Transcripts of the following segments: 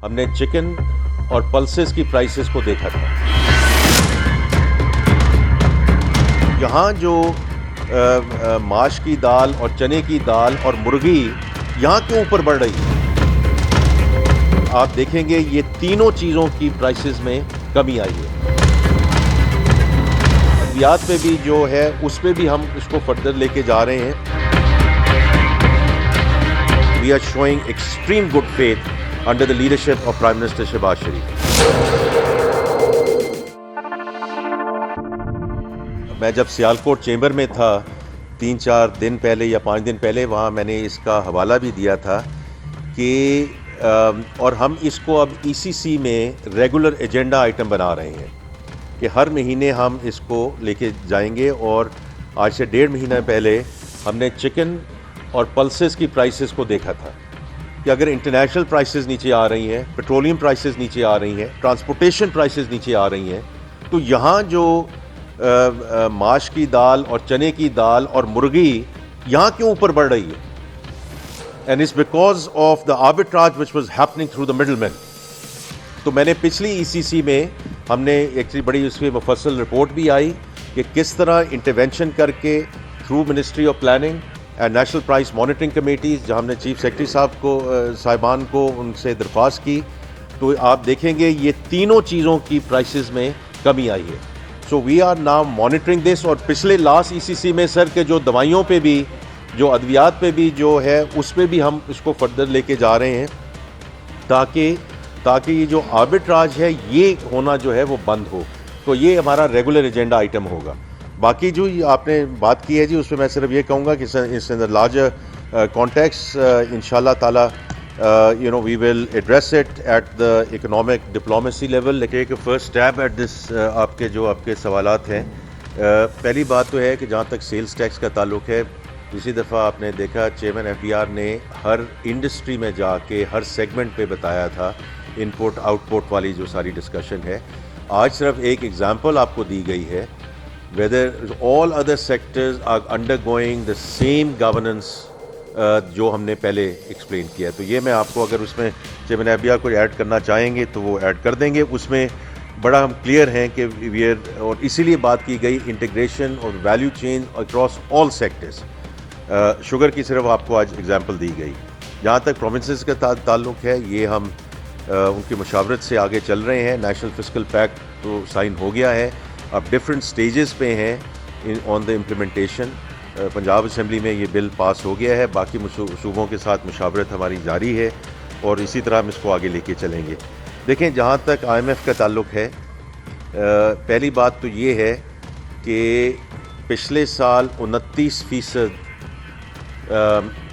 ہم نے چکن اور پلسز کی پرائسز کو دیکھا تھا. یہاں جو ماش کی دال اور چنے کی دال اور مرغی یہاں کیوں اوپر بڑھ رہی ہے؟ آپ دیکھیں گے یہ تینوں چیزوں کی پرائسز میں کمی آئی ہے. ادویات پہ بھی جو ہے اس پہ بھی ہم اس کو فردر لے کے جا رہے ہیں. We are showing extreme good faith under the leadership of Prime Minister Shehbaz Sharif. میں جب سیالکوٹ چیمبر میں تھا 3-4 دن پہلے یا 5 دن پہلے، وہاں میں نے اس کا حوالہ بھی دیا تھا کہ اور ہم اس کو اب ECC میں ریگولر ایجنڈا آئٹم بنا رہے ہیں کہ ہر مہینے ہم اس کو لے کے جائیں گے. اور آج سے 1.5 مہینہ پہلے ہم نے چکن اور پلسز کی پرائسز کو دیکھا تھا کہ اگر انٹرنیشنل پرائسز نیچے آ رہی ہیں، پیٹرولیم پرائسز نیچے آ رہی ہیں، ٹرانسپورٹیشن پرائسز نیچے آ رہی ہیں، تو یہاں جو ماش کی دال اور چنے کی دال اور مرغی یہاں کیوں اوپر بڑھ رہی ہے؟ And it's because of the arbitrage which was happening through the middle man. تو میں نے پچھلی ECC میں ہم نے ایک بڑی اس میں مفصل رپورٹ بھی آئی کہ کس طرح انٹرونشن کر کے through ministry of planning and national price monitoring committees, جہاں ہم نے چیف سیکرٹری صاحبان کو ان سے درخواست کی، تو آپ دیکھیں گے یہ تینوں چیزوں کی پرائسز میں کمی آئی ہے. سو وی آر ناؤ مانیٹرنگ دس. اور پچھلے لاسٹ ECC میں سر کے جو دوائیوں پہ بھی، جو ادویات پہ بھی جو ہے اس پہ بھی ہم اس کو فردر لے کے جا رہے ہیں تاکہ یہ جو آربیٹراج ہے یہ ہونا جو ہے وہ بند ہو. تو یہ ہمارا ریگولر ایجنڈا آئٹم ہوگا. باقی جو آپ نے بات کی ہے جی، اس پہ میں صرف یہ کہوں گا کہ اس لارجر کانٹیکسٹ انشاءاللہ تعالی we will address it at the economic diplomacy level. لیکن فرسٹ اسٹیپ ایٹ دس آپ کے سوالات ہیں. پہلی بات تو ہے کہ جہاں تک سیلز ٹیکس کا تعلق ہے، دوسری دفعہ آپ نے دیکھا چیئرمین FDR نے ہر انڈسٹری میں جا کے ہر سیگمنٹ پہ بتایا تھا ان پٹ آؤٹ پٹ والی جو ساری ڈسکشن ہے. آج صرف ایک ایگزامپل آپ کو دی گئی ہے. whether all other sectors are undergoing the same governance جو ہم نے پہلے ایکسپلین کیا. تو یہ میں آپ کو، اگر اس میں چیئرمین FDR کو ایڈ کرنا چاہیں گے تو وہ ایڈ کر دیں گے. اس میں بڑا ہم کلیئر ہیں کہ اور اسی لیے بات کی گئی انٹیگریشن اور value chain across all sectors. Sugar کی صرف آپ کو آج ایگزامپل دی گئی. جہاں تک پروونسز کا تعلق ہے، یہ ہم ان کی مشاورت سے آگے چل رہے ہیں. نیشنل فسکل پیکٹ تو سائن ہو گیا ہے، اب ڈفرینٹ سٹیجز پہ ہیں آن دا امپلیمنٹیشن. پنجاب اسمبلی میں یہ بل پاس ہو گیا ہے، باقی صوبوں کے ساتھ مشاورت ہماری جاری ہے اور اسی طرح ہم اس کو آگے لے کے چلیں گے. دیکھیں، جہاں تک IMF کا تعلق ہے، پہلی بات تو یہ ہے کہ پچھلے سال 29%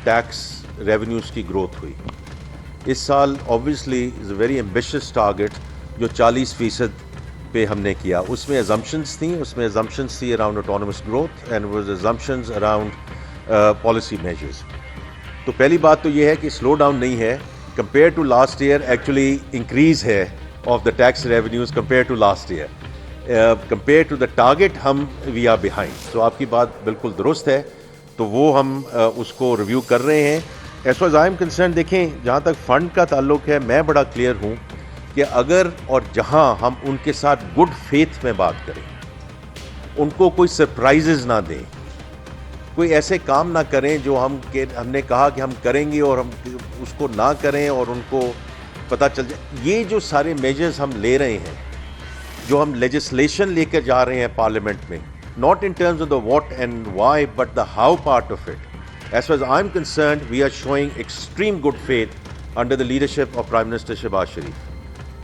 ٹیکس ریونیوز کی گروتھ ہوئی. اس سال obviously is a very ambitious target جو 40% پہ ہم نے کیا. اس میں assumptions تھیں around autonomous growth and was assumptions around policy measures. تو پہلی بات تو یہ ہے کہ سلو ڈاؤن نہیں ہے. compared to last year actually increase ہے of the tax revenues compared to last year. compared to the target ہم we are behind. تو آپ کی بات بالکل درست ہے. تو وہ ہم اس کو ریویو کر رہے ہیں. as far as I am concerned، دیکھیں جہاں تک فنڈ کا تعلق ہے، میں بڑا کلیئر ہوں کہ اگر اور جہاں ہم ان کے ساتھ گڈ فیتھ میں بات کریں، ان کو کوئی سرپرائزز نہ دیں، کوئی ایسے کام نہ کریں جو ہم نے کہا کہ ہم کریں گے اور ہم اس کو نہ کریں اور ان کو پتہ چل جائے. یہ جو سارے میجرز ہم لے رہے ہیں، جو ہم لیجسلیشن لے کر جا رہے ہیں پارلیمنٹ میں، not in terms of the what and why but the how part of it. As far as I'm concerned, we are showing extreme good faith under the leadership of Prime Minister Shehbaz Sharif.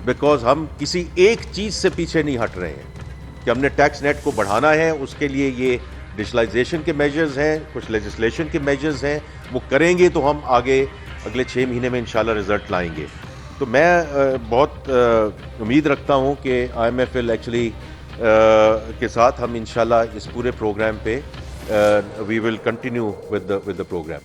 Because ہم کسی ایک چیز سے پیچھے نہیں ہٹ رہے ہیں کہ ہم نے ٹیکس نیٹ کو بڑھانا ہے. اس کے لیے یہ ڈیجیٹلائزیشن کے میجرز ہیں، کچھ لیجسلیشن کے میجرز ہیں، وہ کریں گے تو ہم آگے اگلے 6 مہینے میں انشاءاللہ رزلٹ لائیں گے. تو میں بہت امید رکھتا ہوں کہ IMF ایکچولی کے ساتھ ہم انشاءاللہ اس پورے پروگرام پہ we will continue with the program.